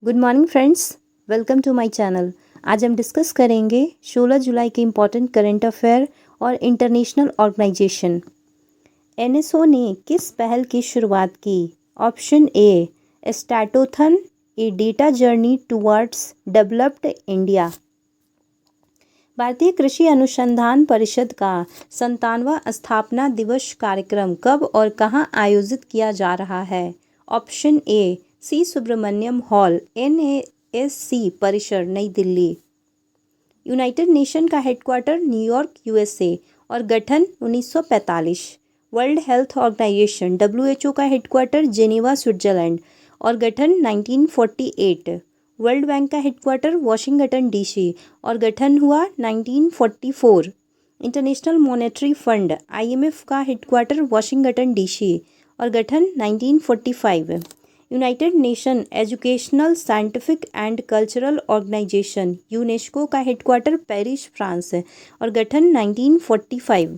Good morning friends, welcome to my channel. आज हम discuss करेंगे 16 जुलाई के इम्पॉर्टेंट करंट अफेयर और इंटरनेशनल ऑर्गेनाइजेशन। एनएसओ ने किस पहल की शुरुआत की? Option A Statathon, A data journey towards developed India. भारतीय कृषि अनुसंधान परिषद का 57वां स्थापना दिवस कार्यक्रम कब और कहां आयोजित किया जा रहा है? Option A C Subramaniam Hall, NASC परिसर, नई दिल्ली। यूनाइटेड नेशन का हेडक्वार्टर न्यूयॉर्क, USA और गठन 1945। वर्ल्ड हेल्थ ऑर्गेनाइजेशन WHO का हेडक्वार्टर जेनेवा, स्विट्जरलैंड और गठन 1948। वर्ल्ड बैंक का हेडक्वार्टर वाशिंगटन DC और गठन हुआ 1944। इंटरनेशनल मॉनेटरी फंड IMF का हेडक्वार्टर वाशिंगटन DC और गठन 1945। United Nation Educational, Scientific and Cultural Organization UNESCO का हेडक्वार्टर पेरिस, फ्रांस और गठन 1945।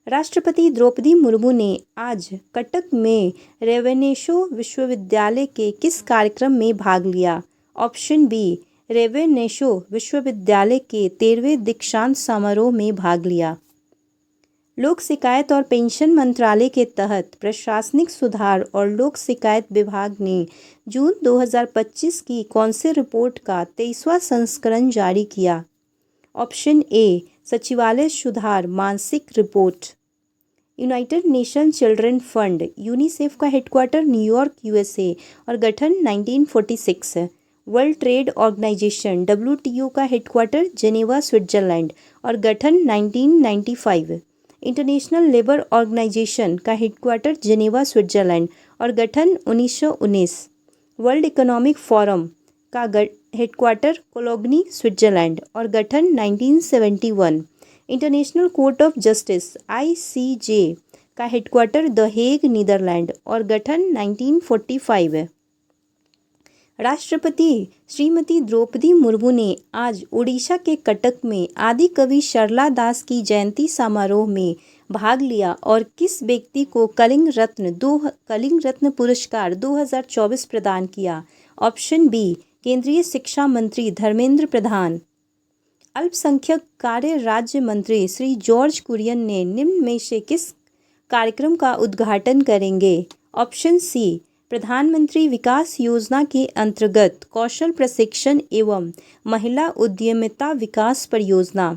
राष्ट्रपति द्रौपदी मुर्मू ने आज कटक में रेवेन्यू विश्वविद्यालय के किस कार्यक्रम में भाग लिया? ऑप्शन बी रेवेन्यू विश्वविद्यालय के 13वें दीक्षांत समारोह में भाग लिया। लोक शिकायत और पेंशन मंत्रालय के तहत प्रशासनिक सुधार और लोक शिकायत विभाग ने जून 2025 की कौन सी रिपोर्ट का 23वां संस्करण जारी किया? ऑप्शन ए सचिवालय सुधार मासिक report. United nation children fund UNICEF का हेडक्वार्टर न्यूयॉर्क, USA और गठन 1946। वर्ल्ड ट्रेड ऑर्गेनाइजेशन WTO का हेडक्वार्टर जेनेवा, स्विट्जरलैंड और गठन 1995। इंटरनेशनल लेबर ऑर्गेनाइजेशन का हेडक्वार्टर जेनेवा, स्विट्जरलैंड और गठन 1919। वर्ल्ड इकोनॉमिक फोरम का हेडक्वार्टर कोलोग्नी, स्विट्जरलैंड और गठन 1971। International court of justice ICJ का हेडक्वार्टर द हेग, नीदरलैंड और गठन 1945। राष्ट्रपति श्रीमती द्रौपदी मुर्मू ने आज उड़ीसा के कटक में आदि कवि सरला दास की जयंती समारोह में भाग लिया और किस व्यक्ति को कलिंग रत्न पुरस्कार 2024 प्रदान किया? ऑप्शन बी केंद्रीय शिक्षा मंत्री धर्मेंद्र प्रधान। अल्पसंख्यक कार्य राज्य मंत्री श्री जॉर्ज कुरियन ने निम्न में से किस कार्यक्रम का उद्घाटन करेंगे? ऑप्शन सी प्रधानमंत्री विकास योजना के अंतर्गत कौशल प्रशिक्षण एवं महिला उद्यमिता विकास परियोजना।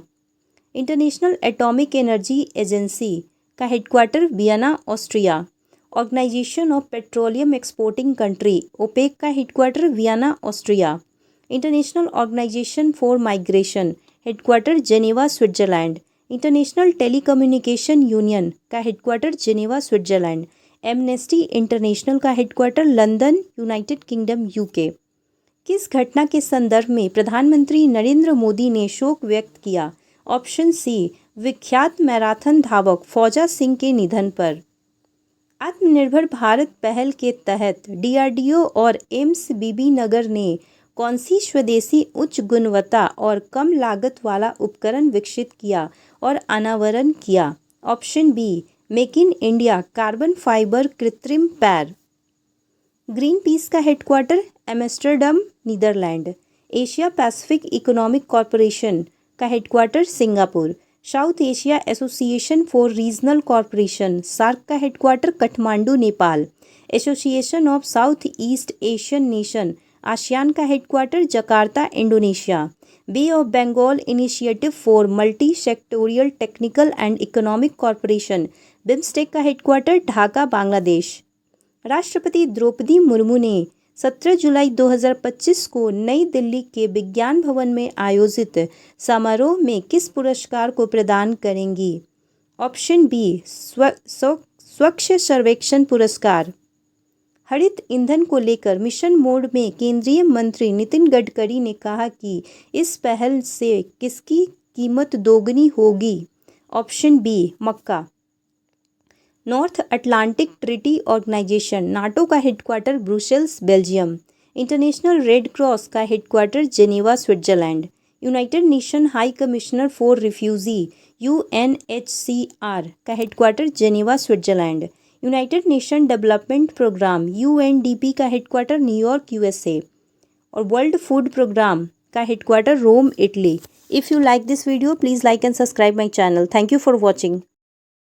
इंटरनेशनल एटॉमिक एनर्जी एजेंसी का headquarter Vienna, Austria. Organisation of petroleum exporting country OPEC का headquarter Vienna, Austria. International organisation for migration headquarter Geneva, Switzerland. International telecommunication union का headquarter Geneva, Switzerland. Amnesty International का headquarter London, United Kingdom, UK। किस घटना के संदर्भ में प्रधानमंत्री नरेंद्र मोदी ने शोक व्यक्त किया? ऑप्शन सी विख्यात मैराथन धावक फौजा सिंह के निधन पर। आत्मनिर्भर भारत पहल के तहत DRDO और एम्स बीबीनगर ने कौन सी स्वदेशी उच्च गुणवत्ता और कम लागत वाला उपकरण विकसित किया और अनावरण किया? Option B make in India carbon fibre कृत्रिम पैर। ग्रीन पीस का headquarter Amsterdam, Netherlands. Asia Pacific economic corporation का headquarter Singapore. South Asia association for regional corporation SAARC का headquarter Kathmandu, Nepal. Association of South East Asian nation ASEAN का headquarter Jakarta, Indonesia. Bay of Bengal initiative for multi sectoral technical and economic corporation BIMSTEC का headquarter Dhaka, Bangladesh. राष्ट्रपति द्रौपदी मुर्मू ने 17 जुलाई 2025 को नई दिल्ली के विज्ञान भवन में आयोजित समारोह में किस पुरस्कार को प्रदान करेंगी? ऑप्शन बी स्वच्छ सर्वेक्षण पुरस्कार। हरित ईंधन को लेकर मिशन मोड में केंद्रीय मंत्री नितिन गडकरी ने कहा कि इस पहल से किसकी कीमत दोगुनी होगी? ऑप्शन बी मक्का। North Atlantic treaty organisation NATO का headquarter Brussels, Belgium. International Red Cross का headquarter Geneva, Switzerland. United Nation high commissioner for refugee UNHCR का headquarter Geneva, Switzerland. United Nation development programme UNDP का headquarter New York, USA। और world food programme का headquarter Rome, Italy. If you like this video, please like and subscribe my channel. Thank you for watching.